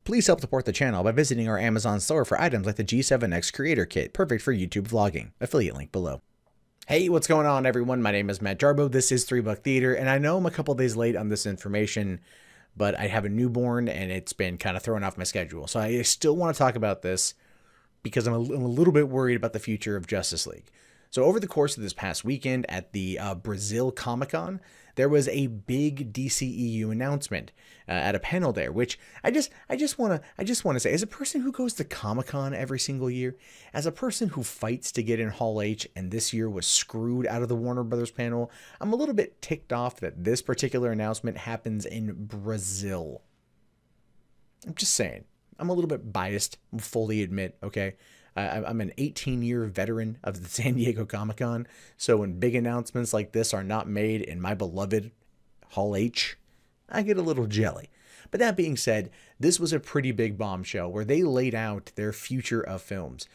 Please help support the channel by visiting our Amazon store for items like the G7X Creator Kit, perfect for YouTube vlogging. Affiliate link below. Hey, what's going on, everyone? My name is Matt Jarbo. This is 3 Buck Theater, and I know I'm a couple days late on this information, but I have a newborn, and it's been kind of throwing off my schedule. So I still want to talk about this because I'm a little bit worried about the future of Justice League. So over the course of this past weekend at the Brazil Comic-Con, there was a big DCEU announcement at a panel there, which I just want to say, as a person who goes to Comic-Con every single year, as a person who fights to get in Hall H and this year was screwed out of the Warner Brothers panel, I'm a little bit ticked off that this particular announcement happens in Brazil. I'm just saying. I'm a little bit biased, I'll fully admit, okay? I'm an 18-year veteran of the San Diego Comic-Con, so when big announcements like this are not made in my beloved Hall H, I get a little jelly. But that being said, this was a pretty big bombshell where they laid out their future of films,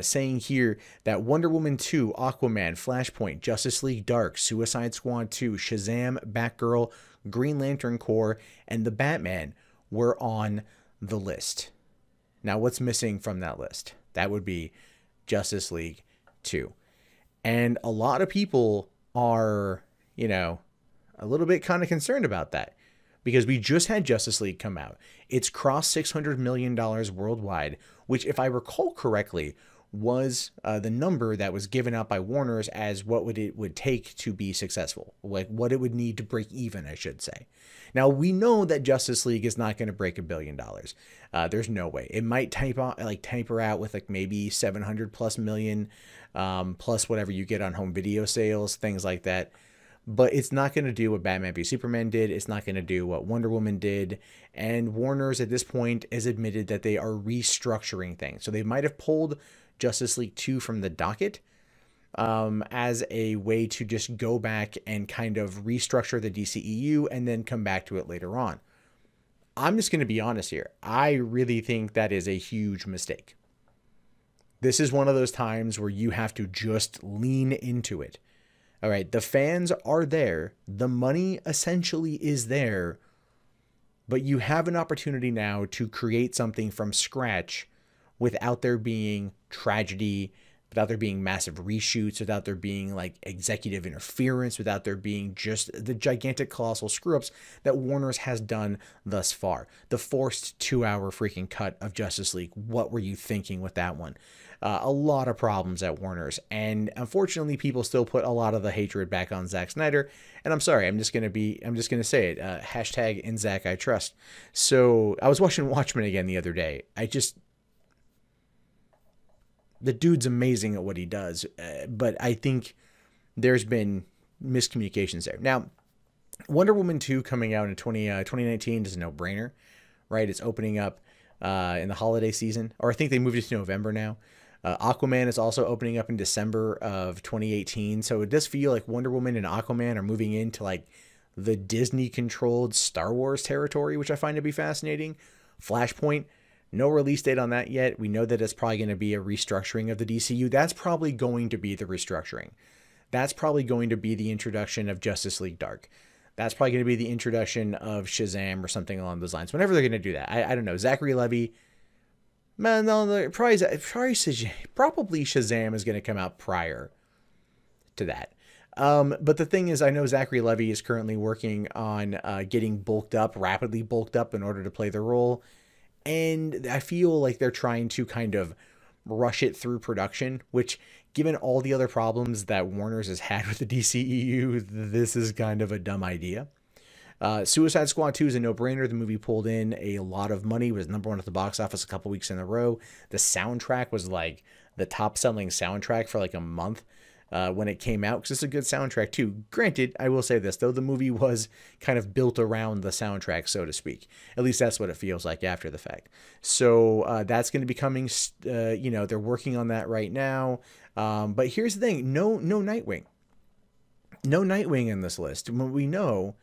saying here that Wonder Woman 2, Aquaman, Flashpoint, Justice League Dark, Suicide Squad 2, Shazam, Batgirl, Green Lantern Corps, and The Batman were on the list. Now, what's missing from that list? That would be Justice League 2. And a lot of people are, you know, a little bit kind of concerned about that because we just had Justice League come out. It's crossed $600 million worldwide, which, if I recall correctly, was the number that was given out by Warner's as what it would take to be successful, like what it would need to break even, I should say. Now, we know that Justice League is not going to break $1 billion. There's no way. It might taper out with like maybe 700 plus million, plus whatever you get on home video sales, things like that. But it's not going to do what Batman v Superman did. It's not going to do what Wonder Woman did. And Warner's at this point has admitted that they are restructuring things. So they might have pulled Justice League 2 from the docket as a way to just go back and kind of restructure the DCEU and then come back to it later on. I'm just going to be honest here. I really think that is a huge mistake. This is one of those times where you have to just lean into it. All right, the fans are there. The money essentially is there. But you have an opportunity now to create something from scratch without there being tragedy, without there being massive reshoots, without there being like executive interference, without there being just the gigantic colossal screw-ups that Warner's has done thus far. The forced 2-hour freaking cut of Justice League. What were you thinking with that one? A lot of problems at Warner's, and unfortunately people still put a lot of the hatred back on Zack Snyder, and I'm sorry, I'm just gonna say it, hashtag in Zack I trust. So I was watching Watchmen again the other day. The dude's amazing at what he does, but I think there's been miscommunications there. Now, Wonder Woman 2 coming out in 2019 is a no-brainer, right? It's opening up in the holiday season, or I think they moved it to November now. Aquaman is also opening up in December of 2018, so it does feel like Wonder Woman and Aquaman are moving into like the Disney-controlled Star Wars territory, which I find to be fascinating. Flashpoint, no release date on that yet. We know that it's probably going to be a restructuring of the DCU. That's probably going to be the restructuring. That's probably going to be the introduction of Justice League Dark. That's probably going to be the introduction of Shazam or something along those lines. Whenever they're going to do that. I don't know. Zachary Levi. Man, no, probably Shazam is going to come out prior to that. But the thing is, I know Zachary Levi is currently working on getting rapidly bulked up in order to play the role. And I feel like they're trying to kind of rush it through production, which, given all the other problems that Warner's has had with the DCEU, this is kind of a dumb idea. Suicide Squad 2 is a no-brainer. The movie pulled in a lot of money, was #1 at the box office a couple weeks in a row. The soundtrack was like the top-selling soundtrack for like a month when it came out, because it's a good soundtrack too. Granted, I will say this, though, the movie was kind of built around the soundtrack, so to speak. At least that's what it feels like after the fact. So that's going to be coming, you know, they're working on that right now. But here's the thing, no Nightwing. No Nightwing in this list. We know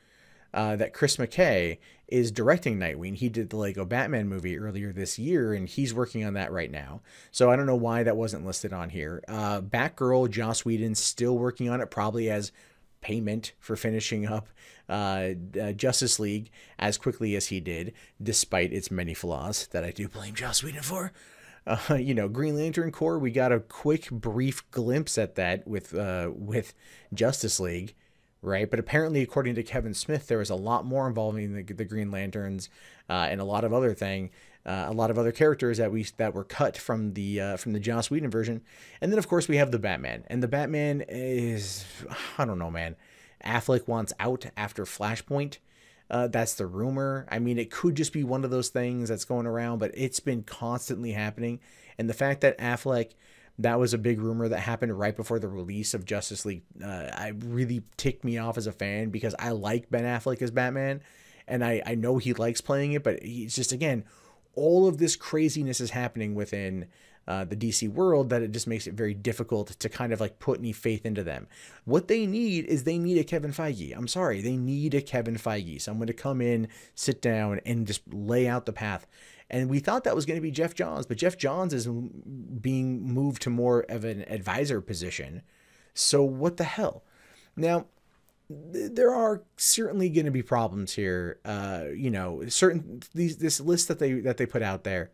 that Chris McKay is directing Nightwing. He did the Lego Batman movie earlier this year, and he's working on that right now. So I don't know why that wasn't listed on here. Batgirl, Joss Whedon, still working on it, probably as payment for finishing up Justice League as quickly as he did, despite its many flaws that I do blame Joss Whedon for. You know, Green Lantern Corps, we got a quick, brief glimpse at that with Justice League, right? But apparently, according to Kevin Smith, there was a lot more involving the Green Lanterns and a lot of other characters that were cut from the Joss Whedon version. And then, of course, we have the Batman, and the Batman is, I don't know, man. Affleck wants out after Flashpoint. That's the rumor. I mean, it could just be one of those things that's going around, but it's been constantly happening. And the fact that Affleck, that was a big rumor that happened right before the release of Justice League, I really ticked me off as a fan, because I like Ben Affleck as Batman, and I know he likes playing it, but he's just, again, all of this craziness is happening within the DC world that it just makes it very difficult to kind of like put any faith into them. What they need is they need a Kevin Feige. I'm sorry, they need a Kevin Feige, someone to come in, sit down, and just lay out the path. And we thought that was going to be Jeff Johns, but Jeff Johns is being moved to more of an advisor position. So what the hell? Now, there are certainly going to be problems here. You know, this list that they put out there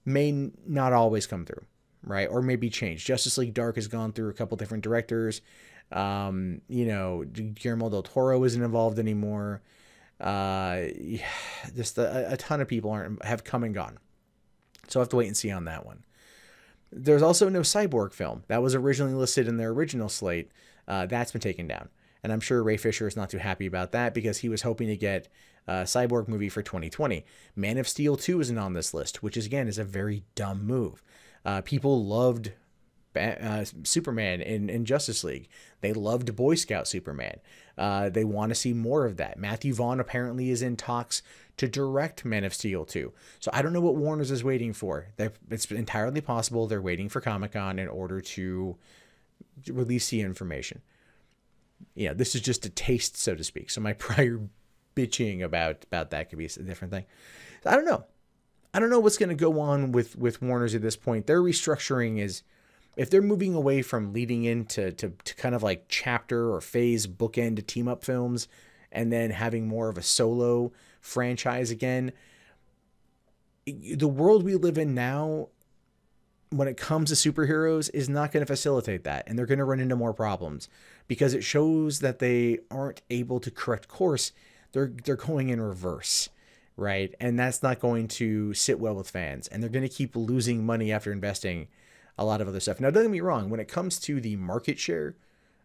may not always come through, right? Or maybe change. Justice League Dark has gone through a couple different directors. You know, Guillermo del Toro isn't involved anymore. Just a ton of people have come and gone. So I have to wait and see on that one. There's also no Cyborg film. That was originally listed in their original slate. That's been taken down. And I'm sure Ray Fisher is not too happy about that, because he was hoping to get a Cyborg movie for 2020. Man of Steel 2 isn't on this list, which is, again, is a very dumb move. People loved Superman in Justice League. They loved Boy Scout Superman. They want to see more of that. Matthew Vaughn apparently is in talks to direct Man of Steel 2. So I don't know what Warner's is waiting for. It's entirely possible they're waiting for Comic-Con in order to release the information. You know, this is just a taste, so to speak. So my prior bitching about that could be a different thing. I don't know. I don't know what's going to go on with Warner's at this point. Their restructuring is, if they're moving away from leading into to kind of like chapter or phase bookend team up films, and then having more of a solo franchise again, the world we live in now, when it comes to superheroes, is not going to facilitate that. And they're going to run into more problems, because it shows that they aren't able to correct course. They're going in reverse, right? And that's not going to sit well with fans. And they're going to keep losing money after investing a lot of other stuff. Now, don't get me wrong. When it comes to the market share,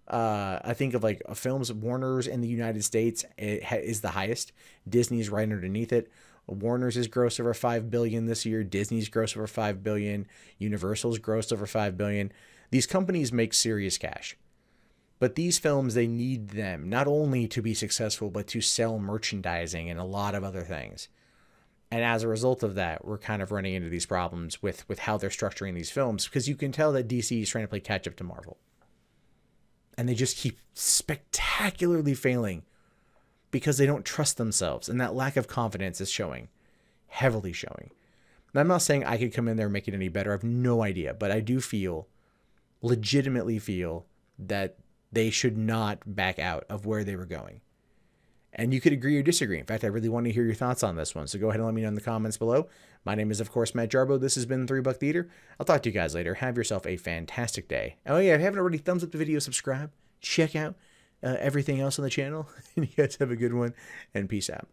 I think of like films, Warner's in the United States is the highest. Disney's right underneath it. Warner's is gross over $5 billion this year. Disney's gross over $5 billion. Universal's grossed over $5 billion. These companies make serious cash. But these films, they need them not only to be successful, but to sell merchandising and a lot of other things. And as a result of that, we're kind of running into these problems with how they're structuring these films, because you can tell that DC is trying to play catch up to Marvel. And they just keep spectacularly failing because they don't trust themselves. And that lack of confidence is showing, heavily showing. And I'm not saying I could come in there and make it any better. I have no idea. But I do legitimately feel that they should not back out of where they were going. And you could agree or disagree. In fact, I really want to hear your thoughts on this one. So go ahead and let me know in the comments below. My name is, of course, Matt Jarbo. This has been $3 Theater. I'll talk to you guys later. Have yourself a fantastic day. Oh, yeah, if you haven't already, thumbs up the video, subscribe, check out everything else on the channel. And you guys have a good one, and peace out.